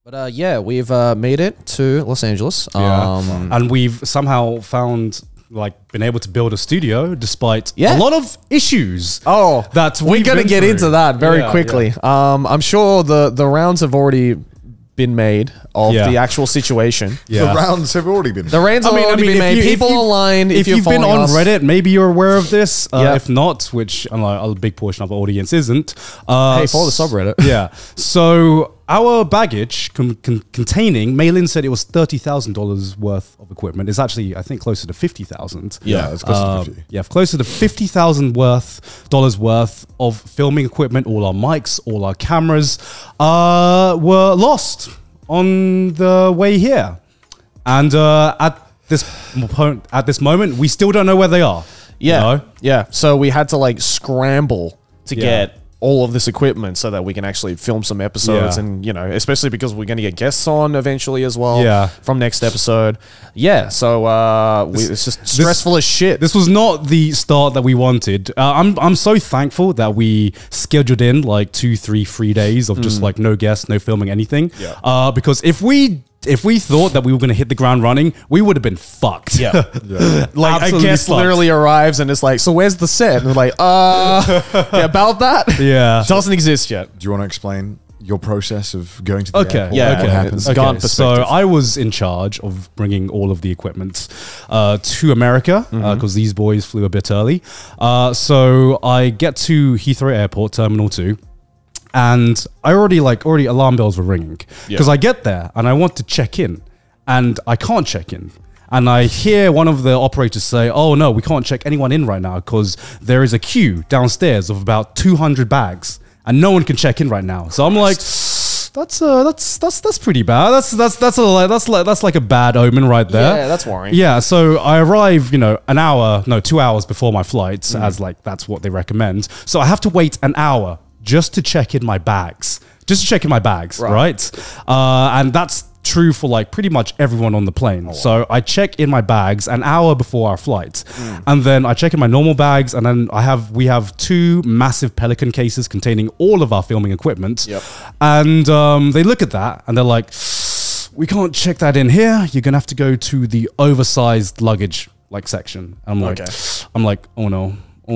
But yeah, we've made it to Los Angeles. And we've somehow been able to build a studio despite a lot of issues. Oh, that we're going to get into that very quickly. Yeah. I'm sure the rounds have already been made of the actual situation. The rounds have already been made. The rounds have already been made. People online, if you've been on Reddit, maybe you're aware of this. If not, which a big portion of the audience isn't. Hey, follow the subreddit. Yeah. So our baggage containing, Maylin said it was $30,000 worth of equipment. It's actually, I think, closer to 50,000. Yeah, it's close to 50. Yeah, closer to $50,000 worth of filming equipment. All our mics, all our cameras were lost on the way here, and at this moment, we still don't know where they are. Yeah, yeah. So we had to like scramble to get all of this equipment so that we can actually film some episodes, and especially because we're going to get guests on eventually as well. From next episode. Yeah, so it's just stressful as shit. This was not the start that we wanted. I'm so thankful that we scheduled in like 2, 3, 3 days of just like no guests, no filming anything. Because if we thought that we were going to hit the ground running, we would have been fucked. Like a guest literally arrives and it's like, so where's the set? And we're like, about that? Yeah. Doesn't exist yet. Do you want to explain your process of going to the airport? What happens? So I was in charge of bringing all of the equipment to America because these boys flew a bit early. So I get to Heathrow Airport, Terminal 2. And I already alarm bells were ringing because I get there and I want to check in and I can't check in. And I hear one of the operators say, "Oh no, we can't check anyone in right now because there is a queue downstairs of about 200 bags and no one can check in right now." So I'm like, that's pretty bad. That's like a bad omen right there. Yeah, that's worrying. Yeah, so I arrive, 2 hours before my flight, as like that's what they recommend. So I have to wait an hour just to check in my bags. Right? And that's true for like pretty much everyone on the plane. So I check in my bags an hour before our flight. And then I check in my normal bags, and then we have 2 massive Pelican cases containing all of our filming equipment. And they look at that and they're like, "We can't check that in here. You're gonna have to go to the oversized luggage section." I'm like, oh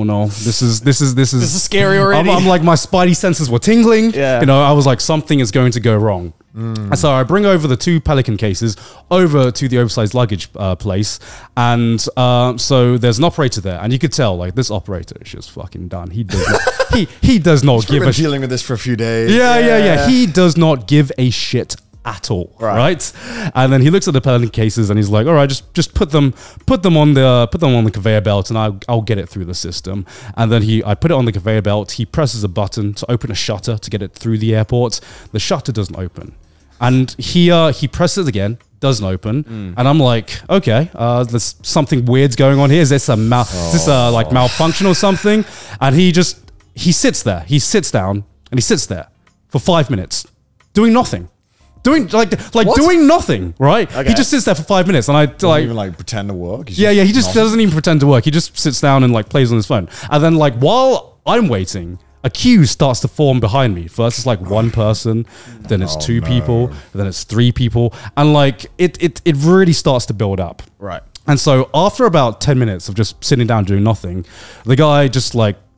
no, this is scary already. I'm like, my spidey senses were tingling. I was like, something is going to go wrong. And so I bring over the 2 Pelican cases over to the oversized luggage place. And so there's an operator there. And you could tell, like, this operator is just fucking done. He does not, he does not give a shit. Dealing with this for a few days. Yeah. He does not give a shit at all, right? And then he looks at the Pelican cases and he's like, "All right, just put them on the conveyor belt, and I'll get it through the system." And then I put it on the conveyor belt. He presses a button to open a shutter to get it through the airport. The shutter doesn't open, and he presses it again. Doesn't open, and I'm like, okay, there's something weird's going on here. Is this malfunction or something? And he sits there. He sits down and he sits there for 5 minutes, doing nothing. Doing nothing, right? Okay. He just sits there for 5 minutes, and I even pretend to work. He just doesn't even pretend to work. He just sits down and plays on his phone. And then while I'm waiting, a queue starts to form behind me. First, it's like 1 person, then it's 2 people, then it's 3 people, and it really starts to build up. Right. And so after about 10 minutes of just sitting down doing nothing, the guy just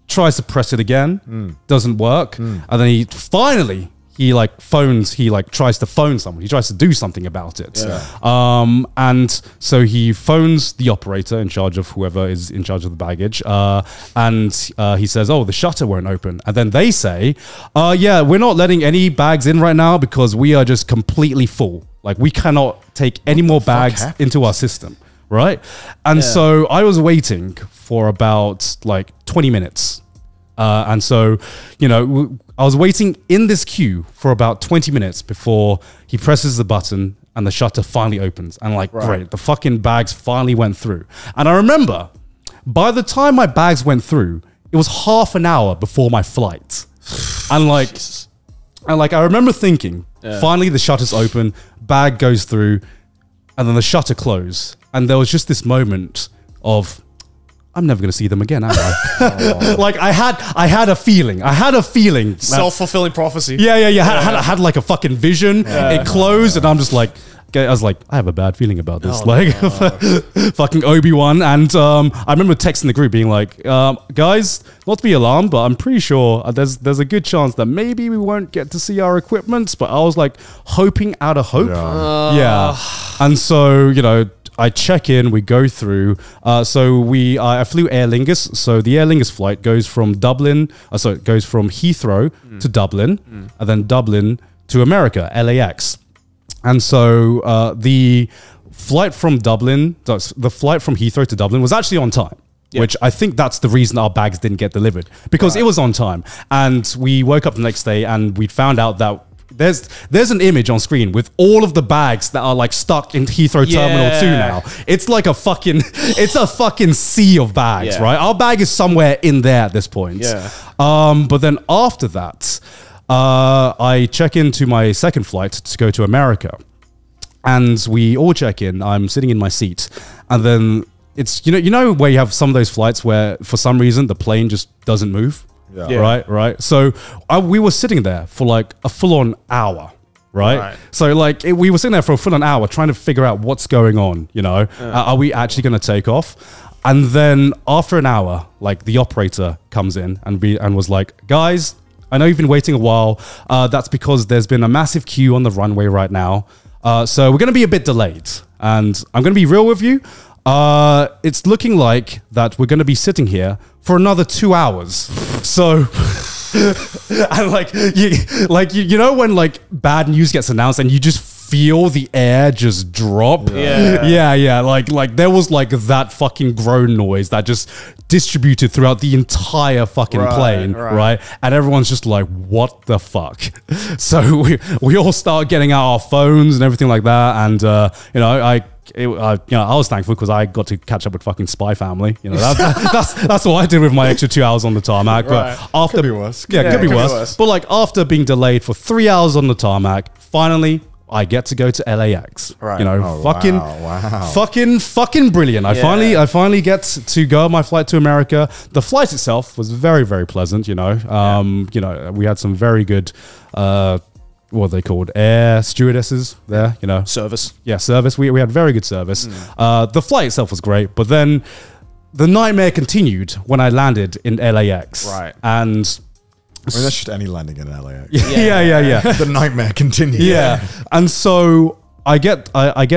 tries to press it again, doesn't work, and then he finally. He tries to phone someone. He tries to do something about it. And so he phones the operator in charge of whoever is in charge of the baggage. And he says, "Oh, the shutter won't open." And then they say, "Yeah, we're not letting any bags in right now because we are just completely full. We cannot take any more bags into our system." Right. And so I was waiting for about 20 minutes. And so, I was waiting in this queue for about 20 minutes before he presses the button and the shutter finally opens. And great, the fucking bags finally went through. And I remember, by the time my bags went through, it was half an hour before my flight. And I remember thinking, finally the shutter's open, bag goes through, and then the shutter closed. And there was just this moment of, I'm never going to see them again, am I? Like I had a feeling. Self-fulfilling prophecy. Yeah. I had like a fucking vision. It closed and I'm just like, I was like, I have a bad feeling about this. Fucking Obi-Wan. And I remember texting the group being like, guys, not to be alarmed, but I'm pretty sure there's a good chance that maybe we won't get to see our equipment. But I was like hoping out of hope. Yeah. And so, I check in, we go through. I flew Aer Lingus. So the Aer Lingus flight goes from it goes from Heathrow to Dublin, and then Dublin to America, LAX. And so the flight from Heathrow to Dublin was actually on time. Yep. Which I think that's the reason our bags didn't get delivered, because it was on time. And we woke up the next day and we found out that there's an image on screen with all of the bags that are like stuck in Heathrow Terminal 2 now. It's like a fucking sea of bags, right? Our bag is somewhere in there at this point. Yeah. But then after that, I check into my second flight to go to America. And we all check in. I'm sitting in my seat. And then it's, you know where you have some of those flights where for some reason the plane just doesn't move? Yeah. Right. So we were sitting there for like a full-on hour, right? So like we were sitting there for a full-on hour trying to figure out what's going on, Are we actually going to take off? And then after an hour, like the operator comes in and was like, guys, I know you've been waiting a while. That's because there's been a massive queue on the runway right now. So we're going to be a bit delayed. And I'm going to be real with you. It's looking like that we're going to be sitting here for another 2 hours. So, and when like bad news gets announced and you just feel the air just drop. Yeah. Like there was like that fucking groan noise that just distributed throughout the entire fucking plane, right? And everyone's just like, what the fuck? So we all start getting out our phones and everything like that. And, I was thankful because I got to catch up with fucking Spy Family. That's what I did with my extra 2 hours on the tarmac. But after, could be worse. Could be worse. But like after being delayed for 3 hours on the tarmac, finally I get to go to LAX. Right. Fucking brilliant. I finally get to go on my flight to America. The flight itself was very, very pleasant. We had some very good. What are they called? Air stewardesses there, Service. Yeah, service. We had very good service. The flight itself was great, but then the nightmare continued when I landed in LAX. Right. And that's just any landing in LAX. Yeah. The nightmare continued. Yeah. And so I get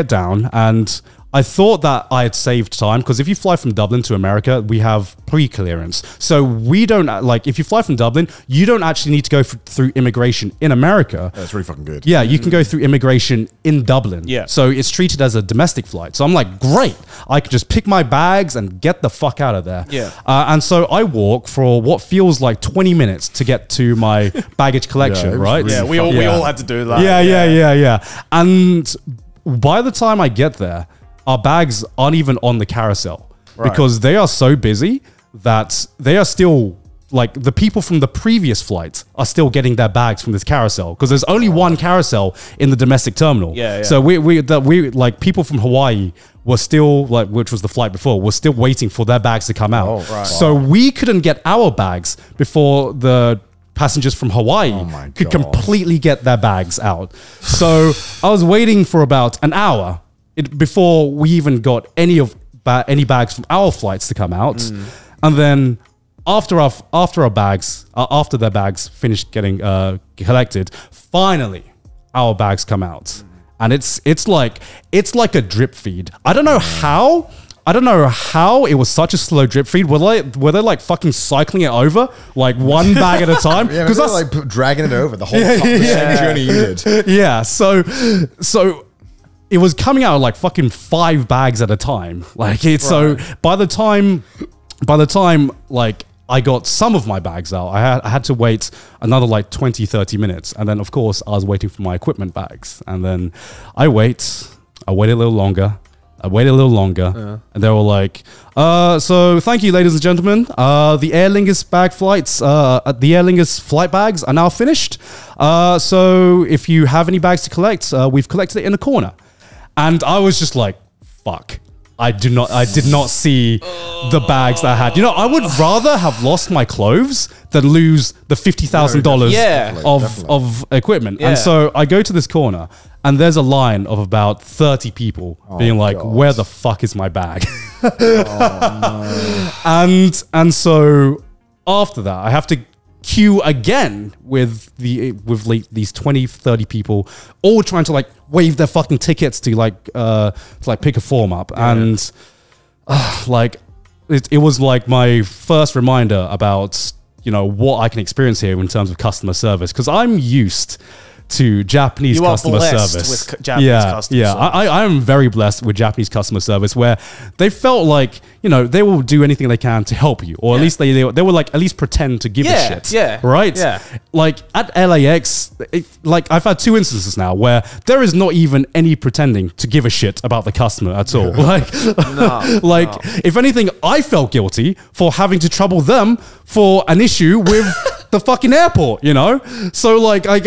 down and I thought that I had saved time because if you fly from Dublin to America, we have pre-clearance. So we don't, if you fly from Dublin, you don't actually need to go through immigration in America. That's really fucking good. Yeah, you can go through immigration in Dublin. Yeah. So it's treated as a domestic flight. So I'm like, great. I could just pick my bags and get the fuck out of there. Yeah. And so I walk for what feels like 20 minutes to get to my baggage collection, right? Really we all had to do that. Yeah. And by the time I get there, our bags aren't even on the carousel because they are so busy that they are still like the people from the previous flight are still getting their bags from this carousel because there's only one carousel in the domestic terminal. Yeah. So we like people from Hawaii were still which was the flight before, was still waiting for their bags to come out. So we couldn't get our bags before the passengers from Hawaii could completely get their bags out. So I was waiting for about an hour before we even got any bags from our flights to come out. And then after their bags finished getting collected, finally our bags come out. And it's like a drip feed. I don't know how it was such a slow drip feed. Were they like fucking cycling it over like one bag at a time? Because that's like dragging it over the whole same journey you did. Yeah. So it was coming out like fucking 5 bags at a time. So by the time like I got some of my bags out, I had to wait another like 20, 30 minutes. And then of course I was waiting for my equipment bags. And then I waited a little longer. And they were like, so thank you, ladies and gentlemen. The Aer Lingus bag flights, the Aer Lingus flight bags are now finished. So if you have any bags to collect, we've collected it in the corner. And I was just like, fuck. I did not see the bags that I had. You know, I would rather have lost my clothes than lose the $50,000 of equipment. Yeah. And so I go to this corner and there's a line of about 30 people being like, God. Where the fuck is my bag? And so after that, I have to queue again with these 20, 30 people, all trying to like wave their fucking tickets to pick a form up. Yeah. And like it was like my first reminder about, you know, what I can experience here in terms of customer service, because I'm used to Japanese customer service. With Japanese customer service. I am very blessed with Japanese customer service, where they felt like, you know, they will do anything they can to help you, or at least they will like at least pretend to give a shit. Yeah. Right? Yeah. Like at LAX, like I've had 2 instances now where there is not even any pretending to give a shit about the customer at all. If anything, I felt guilty for having to trouble them for an issue with the fucking airport, you know? So like, I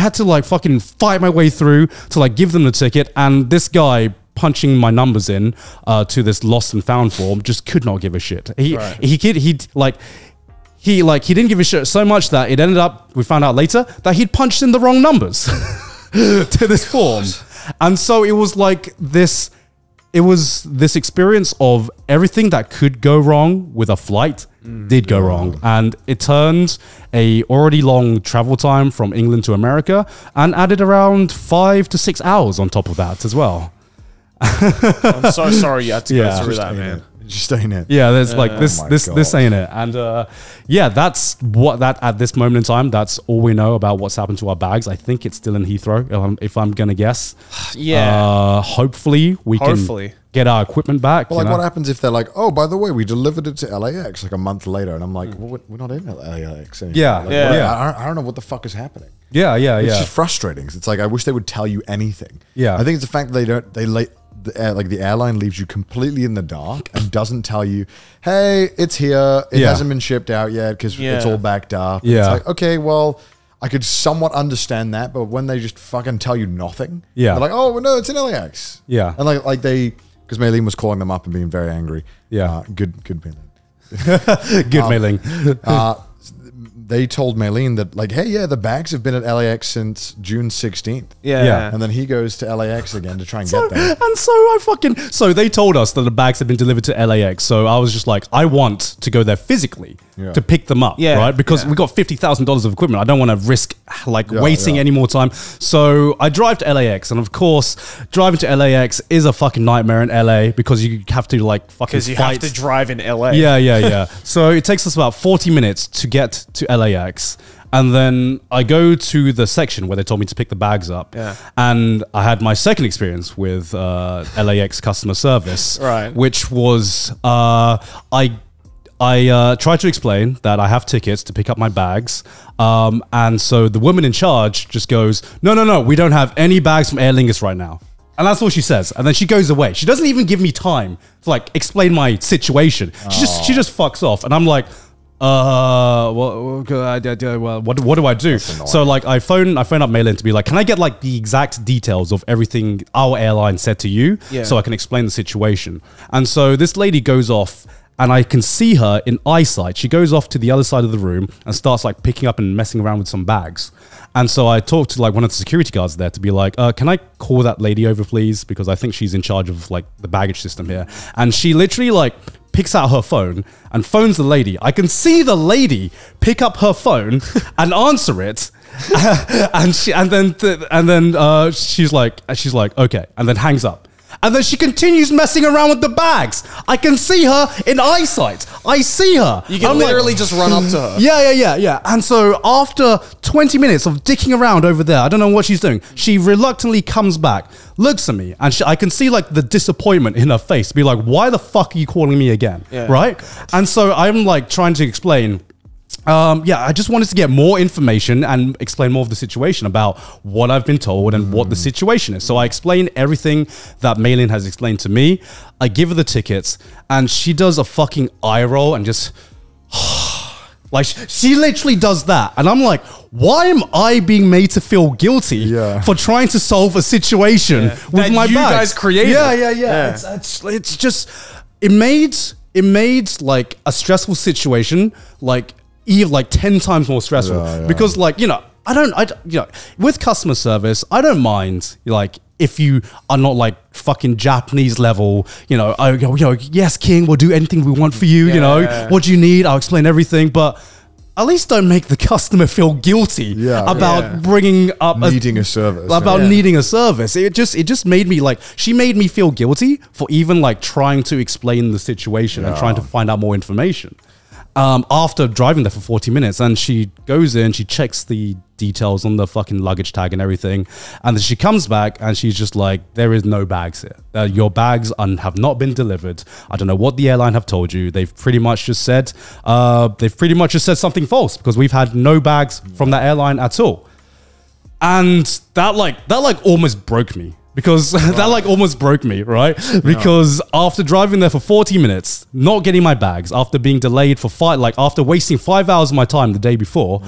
had to like fucking fight my way through to like give them the ticket, and this guy punching my numbers in to this lost and found form just could not give a shit. He didn't give a shit so much that it ended up, we found out later, that he'd punched in the wrong numbers to this form. And so it was like this experience of everything that could go wrong with a flight did go wrong, and it turned a already long travel time from England to America and added around 5 to 6 hours on top of that as well. I'm so sorry you had to go through that, man. Just ain't it. Yeah, there's like this ain't it. And that's what that at this moment in time, that's all we know about what's happened to our bags. I think it's still in Heathrow, if I'm gonna guess. Yeah. Hopefully we can get our equipment back. Well, like what happens if they're like, oh, by the way, we delivered it to LAX like a month later, and I'm like, well, we're not in LAX anymore. Yeah. I don't know what the fuck is happening. Yeah. It's just frustrating. It's like, I wish they would tell you anything. Yeah. I think it's the fact that the airline leaves you completely in the dark and doesn't tell you, hey, it's here. It hasn't been shipped out yet because it's all backed up. Yeah. It's like, okay, well, I could somewhat understand that, but when they just fucking tell you nothing, they're like, oh, no, it's in LAX. Yeah. And because Maylene was calling them up and being very angry. Yeah. Good Maylene. Good Maylene. They told Maylene that, like, hey, the bags have been at LAX since June 16th. Yeah. And then he goes to LAX again to try and get them. And so they told us that the bags had been delivered to LAX. So I was just like, I want to go there physically to pick them up, right? Because we got $50,000 of equipment. I don't want to risk wasting any more time. So I drive to LAX, and of course, driving to LAX is a fucking nightmare in LA because you have to like fucking because you have to drive in LA. Yeah. So it takes us about 40 minutes to get to LAX. And then I go to the section where they told me to pick the bags up. Yeah. And I had my second experience with LAX customer service. Right. Which was, I tried to explain that I have tickets to pick up my bags. And so the woman in charge just goes, no, we don't have any bags from Aer Lingus right now. And that's what she says. And then she goes away. She doesn't even give me time to like explain my situation. She just fucks off. And I'm like, what do I do? So like I phone up Maylin to be like, can I get like the exact details of everything our airline said to you so I can explain the situation? And so this lady goes off, and I can see her in eyesight. She goes off to the other side of the room and starts like picking up and messing around with some bags. And so I talked to like one of the security guards there to be like, can I call that lady over, please? Because I think she's in charge of like the baggage system here. And she literally like picks out her phone and phones the lady. I can see the lady pick up her phone and answer it. and then she's like, okay, and then hangs up. And then she continues messing around with the bags. I can see her in eyesight. I see her. You can literally just run up to her. Yeah. And so after 20 minutes of dicking around over there, I don't know what she's doing. She reluctantly comes back, looks at me, and I can see like the disappointment in her face. Be like, why the fuck are you calling me again? Yeah. Right? And so I'm like trying to explain, I just wanted to get more information and explain more of the situation about what I've been told and what the situation is. So I explain everything that Maylin has explained to me. I give her the tickets, and she does a fucking eye roll and just Like she literally does that. And I'm like, why am I being made to feel guilty for trying to solve a situation with that my you bags? guys created? Yeah. It's just, it made like a stressful situation like 10 times more stressful because like, you know, with customer service, I don't mind like if you are not like fucking Japanese level, you know, yes, King, we'll do anything we want for you, you know, what do you need? I'll explain everything, but at least don't make the customer feel guilty about bringing up needing a service. Needing a service. It just made me like, she made me feel guilty for even like trying to explain the situation and trying to find out more information. After driving there for 40 minutes, and she goes in, she checks the details on the fucking luggage tag and everything, and then she comes back and she's just like, there is no bags here. Your bags have not been delivered. I don't know what the airline have told you. They've pretty much just said something false, because we've had no bags from that airline at all. And that almost broke me. Because that almost broke me, right? Because after driving there for 40 minutes, not getting my bags, after being delayed for after wasting 5 hours of my time the day before,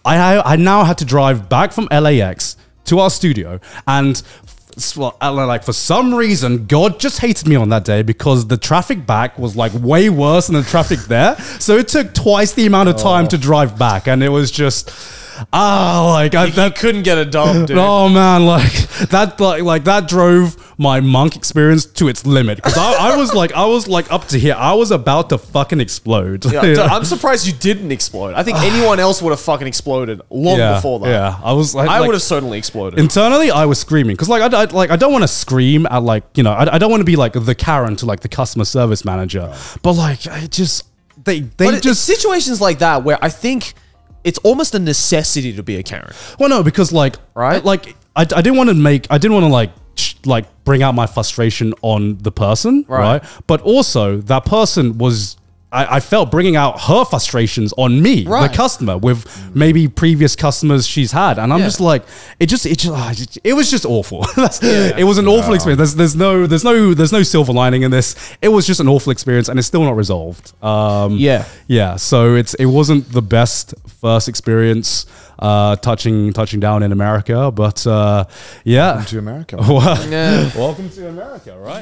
I now had to drive back from LAX to our studio. And for some reason, God just hated me on that day, because the traffic back was like way worse than the traffic there. So it took twice the amount of time to drive back. And it was just... I couldn't get a dump, dude. Oh man, that drove my monk experience to its limit, because I was like up to here. I was about to fucking explode. Dude, I'm surprised you didn't explode. I think anyone else would have fucking exploded long before that. Yeah, I would have certainly exploded. Internally, I was screaming, because I don't want to scream at I don't want to be like the Karen to like the customer service manager, but like it's situations like that where I think it's almost a necessity to be a Karen. Well, no, because I didn't want to bring out my frustration on the person, right? But also that person was, I felt, bringing out her frustrations on me, the customer, with maybe previous customers she's had, and I'm just like, it was just awful. It was an awful experience. There's no silver lining in this. It was just an awful experience, and it's still not resolved. So it wasn't the best first experience touching down in America, but Welcome to America. Welcome to America, right?